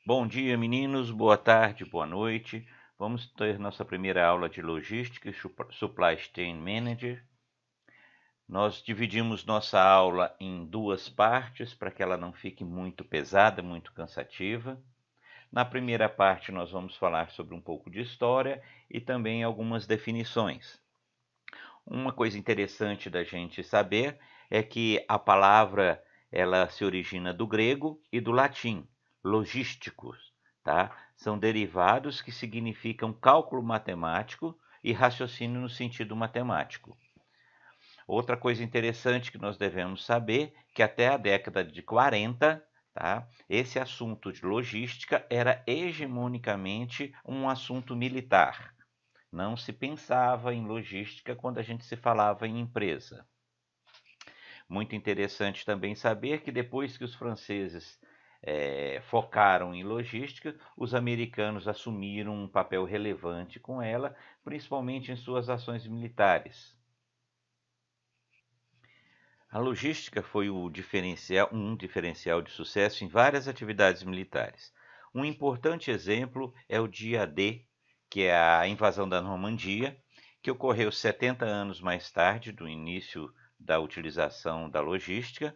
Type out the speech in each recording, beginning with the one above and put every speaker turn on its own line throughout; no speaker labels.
Bom dia, meninos. Boa tarde, boa noite. Vamos ter nossa primeira aula de Logística e Supply Chain Manager. Nós dividimos nossa aula em duas partes para que ela não fique muito pesada, muito cansativa. Na primeira parte, nós vamos falar sobre um pouco de história e também algumas definições. Uma coisa interessante da gente saber é que a palavra ela se origina do grego e do latim, logísticos, tá? São derivados que significam cálculo matemático e raciocínio no sentido matemático. Outra coisa interessante que nós devemos saber que até a década de 40, tá? Esse assunto de logística era hegemonicamente um assunto militar. Não se pensava em logística quando a gente se falava em empresa. Muito interessante também saber que depois que os franceses focaram em logística, os americanos assumiram um papel relevante com ela, principalmente em suas ações militares. A logística foi um diferencial de sucesso em várias atividades militares. Um importante exemplo é o dia D, que é a invasão da Normandia, que ocorreu 70 anos mais tarde do início da utilização da logística,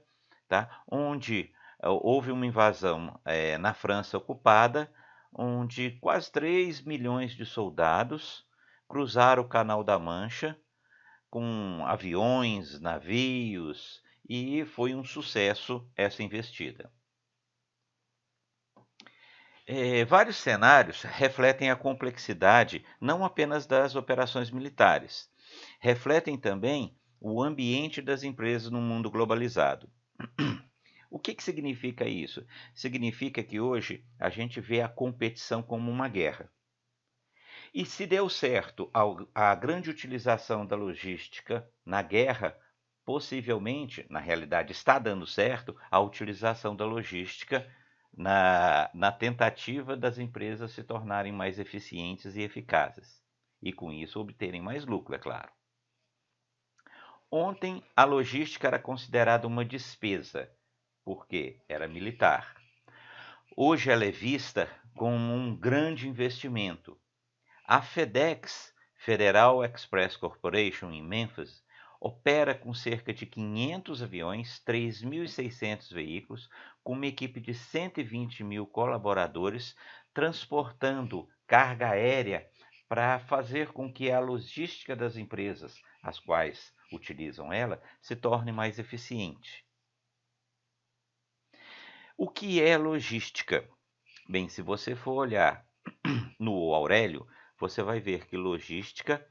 tá? Onde houve uma invasão na França ocupada, onde quase 3 milhões de soldados cruzaram o Canal da Mancha com aviões, navios, e foi um sucesso essa investida. Vários cenários refletem a complexidade não apenas das operações militares, refletem também o ambiente das empresas no mundo globalizado. O que significa isso? Significa que hoje a gente vê a competição como uma guerra. E se deu certo a grande utilização da logística na guerra, possivelmente, na realidade está dando certo, a utilização da logística na tentativa das empresas se tornarem mais eficientes e eficazes. E com isso obterem mais lucro, é claro. Ontem, a logística era considerada uma despesa, porque era militar. Hoje ela é vista como um grande investimento. A FedEx, Federal Express Corporation, em Memphis, opera com cerca de 500 aviões, 3.600 veículos, com uma equipe de 120 mil colaboradores, transportando carga aérea para fazer com que a logística das empresas, as quais utilizam ela, se torne mais eficiente. O que é logística? Bem, se você for olhar no Aurélio, você vai ver que logística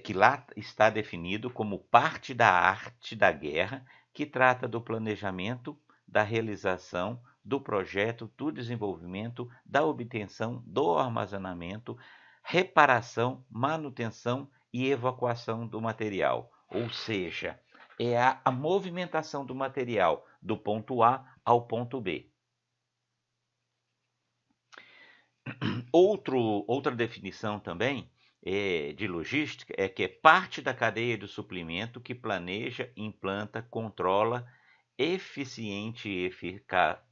que lá está definido como parte da arte da guerra, que trata do planejamento, da realização, do projeto, do desenvolvimento, da obtenção, do armazenamento, reparação, manutenção e evacuação do material. Ou seja, é a movimentação do material do ponto A ao ponto B. Outra definição também de logística é que é parte da cadeia do suprimento que planeja, implanta, controla eficiente e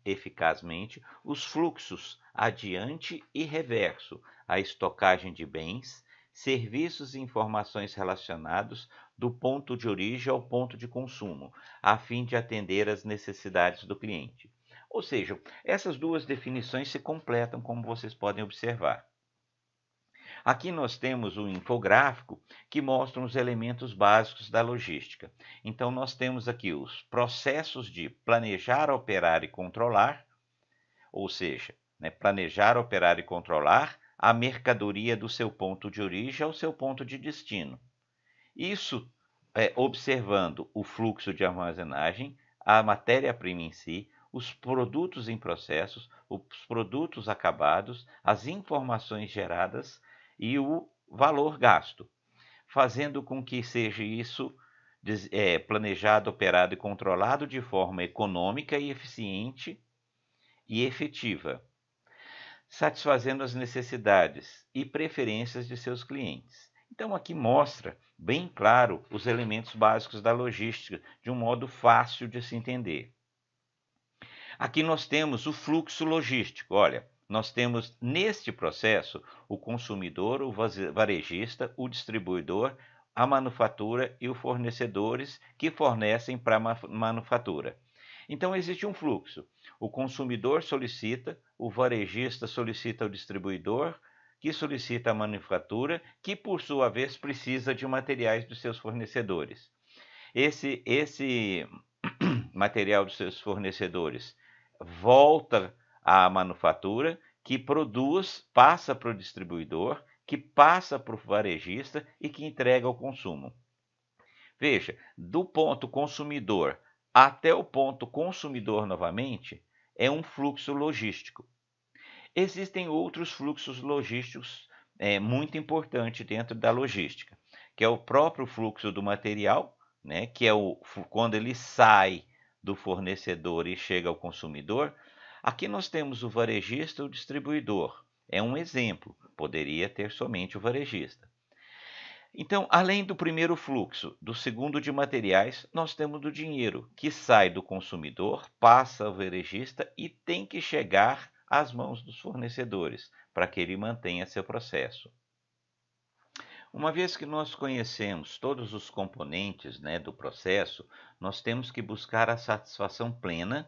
eficazmente os fluxos adiante e reverso, a estocagem de bens, serviços e informações relacionados do ponto de origem ao ponto de consumo, a fim de atender às necessidades do cliente. Ou seja, essas duas definições se completam, como vocês podem observar. Aqui nós temos um infográfico que mostra os elementos básicos da logística. Então, nós temos aqui os processos de planejar, operar e controlar, ou seja, planejar, operar e controlar a mercadoria do seu ponto de origem ao seu ponto de destino. Isso observando o fluxo de armazenagem, a matéria-prima em si, os produtos em processos, os produtos acabados, as informações geradas e o valor gasto, fazendo com que seja isso planejado, operado e controlado de forma econômica e eficiente e efetiva, satisfazendo as necessidades e preferências de seus clientes. Então, aqui mostra bem claro os elementos básicos da logística, de um modo fácil de se entender. Aqui nós temos o fluxo logístico. Olha, nós temos neste processo o consumidor, o varejista, o distribuidor, a manufatura e os fornecedores que fornecem para a manufatura. Então existe um fluxo. O consumidor solicita, o varejista solicita ao distribuidor, que solicita a manufatura, que por sua vez precisa de materiais dos seus fornecedores. Esse material dos seus fornecedores volta à manufatura, que produz, passa para o distribuidor, que passa para o varejista e que entrega ao consumo. Veja, do ponto consumidor até o ponto consumidor novamente, é um fluxo logístico. Existem outros fluxos logísticos muito importantes dentro da logística, que é o próprio fluxo do material, né, que é quando ele sai do fornecedor e chega ao consumidor. Aqui nós temos o varejista e o distribuidor. É um exemplo, poderia ter somente o varejista. Então, além do primeiro fluxo, do segundo de materiais, nós temos do dinheiro, que sai do consumidor, passa ao varejista e tem que chegar às mãos dos fornecedores, para que ele mantenha seu processo. Uma vez que nós conhecemos todos os componentes, né, do processo, nós temos que buscar a satisfação plena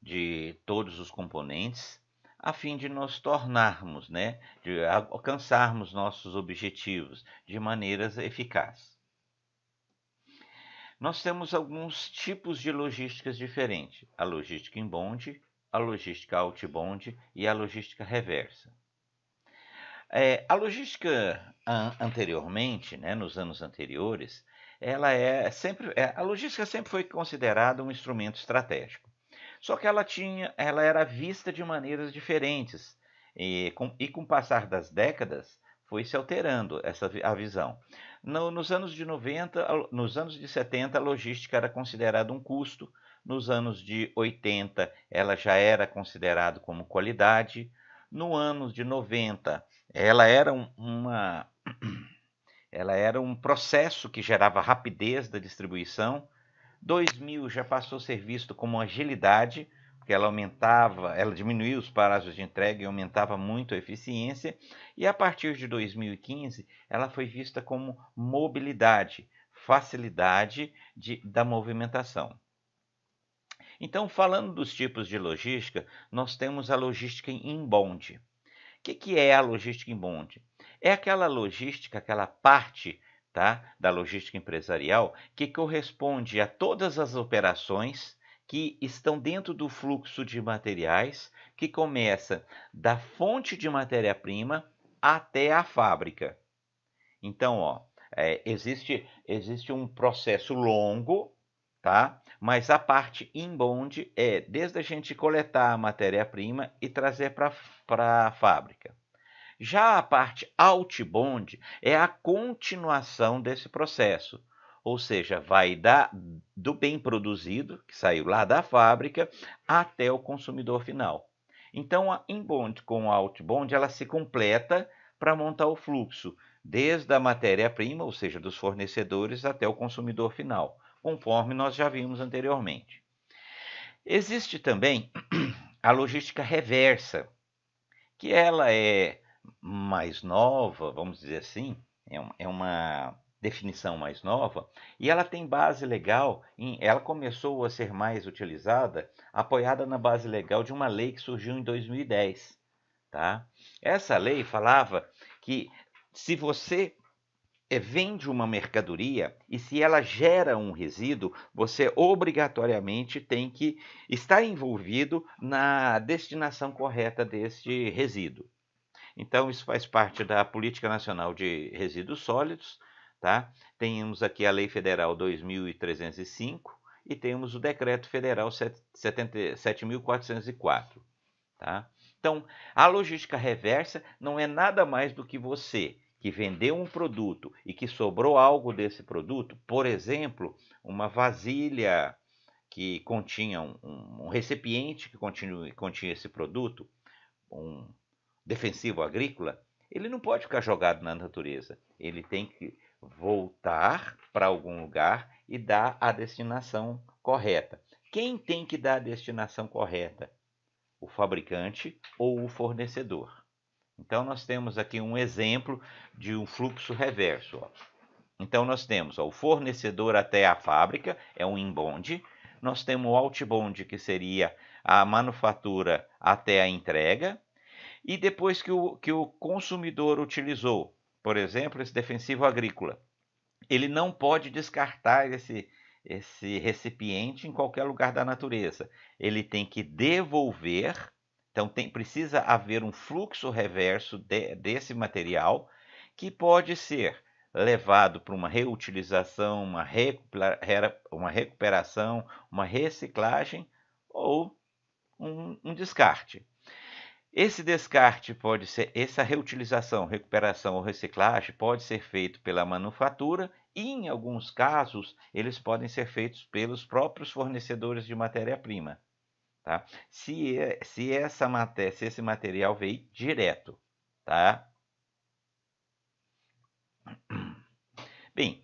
de todos os componentes, a fim de nos tornarmos, né, de alcançarmos nossos objetivos de maneiras eficazes. Nós temos alguns tipos de logísticas diferentes: a logística inbound, a logística outbound e a logística reversa. A logística anteriormente, né, nos anos anteriores, a logística sempre foi considerada um instrumento estratégico. Só que ela era vista de maneiras diferentes e com o passar das décadas foi se alterando a visão. Nos anos de 90, nos anos de 70, a logística era considerada um custo. Nos anos de 80, ela já era considerada como qualidade. No ano de 90, ela era um processo que gerava rapidez da distribuição. 2000 já passou a ser visto como agilidade, porque ela diminuía os prazos de entrega e aumentava muito a eficiência. E a partir de 2015, ela foi vista como mobilidade, facilidade da movimentação. Então, falando dos tipos de logística, nós temos a logística inbound. O que é a logística inbound? É aquela logística, aquela parte, tá, da logística empresarial que corresponde a todas as operações que estão dentro do fluxo de materiais, que começa da fonte de matéria-prima até a fábrica. Então, existe um processo longo, tá? Mas a parte inbound é desde a gente coletar a matéria-prima e trazer para a fábrica. Já a parte outbound é a continuação desse processo, ou seja, vai do bem produzido, que saiu lá da fábrica, até o consumidor final. Então, a inbound com a outbound, ela se completa para montar o fluxo, desde a matéria-prima, ou seja, dos fornecedores, até o consumidor final, conforme nós já vimos anteriormente. Existe também a logística reversa, que ela é mais nova, vamos dizer assim, é uma definição mais nova, e ela tem base legal, ela começou a ser mais utilizada, apoiada na base legal de uma lei que surgiu em 2010. Tá? Essa lei falava que se você vende uma mercadoria e se ela gera um resíduo, você obrigatoriamente tem que estar envolvido na destinação correta deste resíduo. Então, isso faz parte da Política Nacional de Resíduos Sólidos, tá? Temos aqui a Lei Federal 2305 e temos o Decreto Federal 7.404, tá? Então, a logística reversa não é nada mais do que você que vendeu um produto e que sobrou algo desse produto, por exemplo, uma vasilha que continha um recipiente que continha esse produto, um defensivo agrícola, ele não pode ficar jogado na natureza. Ele tem que voltar para algum lugar e dar a destinação correta, quem tem que dar a destinação correta? O fabricante ou o fornecedor. Então, nós temos aqui um exemplo de um fluxo reverso. Ó. Então, nós temos o fornecedor até a fábrica, é um inbound. Nós temos o outbound, que seria a manufatura até a entrega. E depois que o consumidor utilizou, por exemplo, esse defensivo agrícola, ele não pode descartar esse recipiente em qualquer lugar da natureza. Ele tem que devolver, então precisa haver um fluxo reverso desse material, que pode ser levado para uma reutilização, uma recuperação, uma reciclagem ou um descarte. Esse descarte pode ser, essa reutilização, recuperação ou reciclagem pode ser feito pela manufatura e, em alguns casos, eles podem ser feitos pelos próprios fornecedores de matéria-prima, tá? Se esse material veio direto, tá? Bem,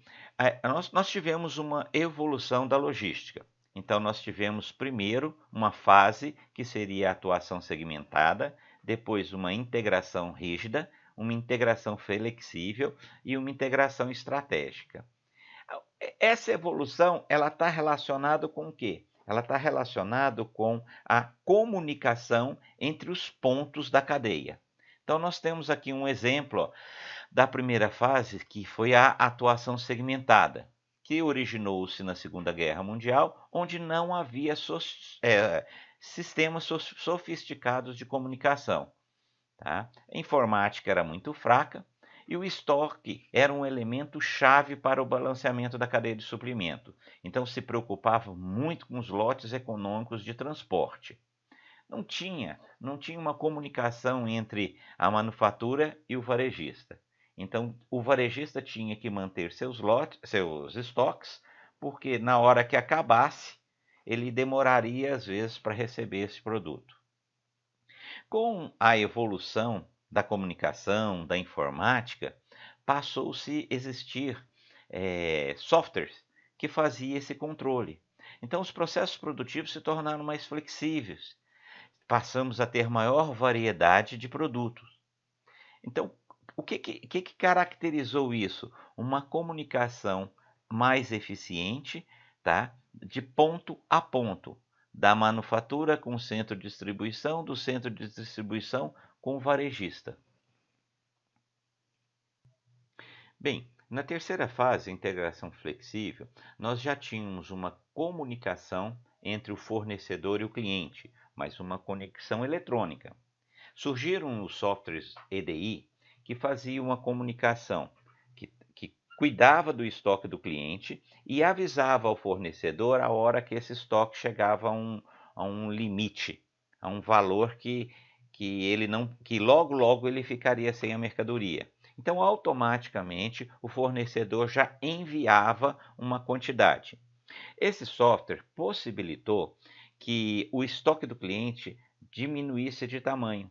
nós tivemos uma evolução da logística. Então, nós tivemos primeiro uma fase que seria a atuação segmentada, depois uma integração rígida, uma integração flexível e uma integração estratégica. Essa evolução ela está relacionada com o quê? Ela está relacionada com a comunicação entre os pontos da cadeia. Então, nós temos aqui um exemplo, ó, da primeira fase, que foi a atuação segmentada, que originou-se na Segunda Guerra Mundial, onde não havia sistemas sofisticados de comunicação. Tá? A informática era muito fraca e o estoque era um elemento chave para o balanceamento da cadeia de suprimento. Então se preocupava muito com os lotes econômicos de transporte. Não tinha uma comunicação entre a manufatura e o varejista. Então, o varejista tinha que manter seus estoques, porque na hora que acabasse, ele demoraria às vezes para receber esse produto. Com a evolução da comunicação, da informática, passou-se a existir softwares que faziam esse controle. Então, os processos produtivos se tornaram mais flexíveis. Passamos a ter maior variedade de produtos. Então, o que caracterizou isso? Uma comunicação mais eficiente, tá? De ponto a ponto, da manufatura com o centro de distribuição, do centro de distribuição com o varejista. Bem, na terceira fase, integração flexível, nós já tínhamos uma comunicação entre o fornecedor e o cliente, mas uma conexão eletrônica. Surgiram os softwares EDI, que faziam uma comunicação, que cuidava do estoque do cliente e avisava ao fornecedor a hora que esse estoque chegava a um limite, a um valor que logo ele ficaria sem a mercadoria. Então, automaticamente, o fornecedor já enviava uma quantidade. Esse software possibilitou que o estoque do cliente diminuísse de tamanho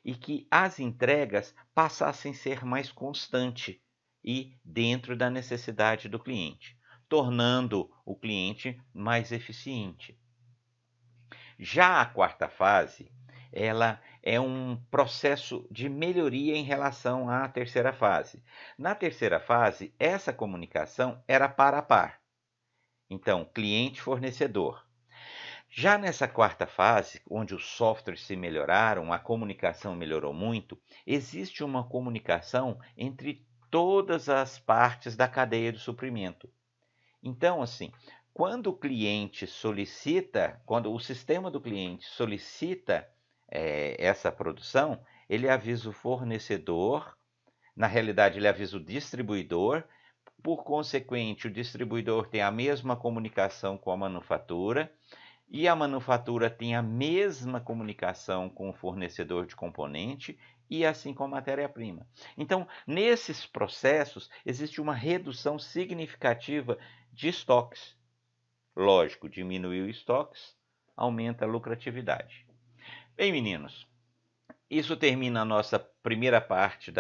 e que as entregas passassem a ser mais constantes e dentro da necessidade do cliente, tornando o cliente mais eficiente. Já a quarta fase, ela é um processo de melhoria em relação à terceira fase. Na terceira fase, essa comunicação era par a par. Então, cliente-fornecedor. Já nessa quarta fase, onde os softwares se melhoraram, a comunicação melhorou muito, existe uma comunicação entre todas as partes da cadeia de suprimento. Então, assim, quando o cliente solicita, quando o sistema do cliente solicita essa produção, ele avisa o fornecedor, na realidade ele avisa o distribuidor, por consequente o distribuidor tem a mesma comunicação com a manufatura, e a manufatura tem a mesma comunicação com o fornecedor de componente e assim com a matéria-prima. Então, nesses processos, existe uma redução significativa de estoques. Lógico, diminuiu estoques, aumenta a lucratividade. Bem, meninos, isso termina a nossa primeira parte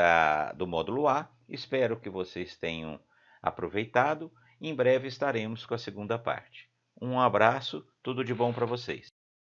do módulo A. Espero que vocês tenham aproveitado. Em breve estaremos com a segunda parte. Um abraço, tudo de bom para vocês.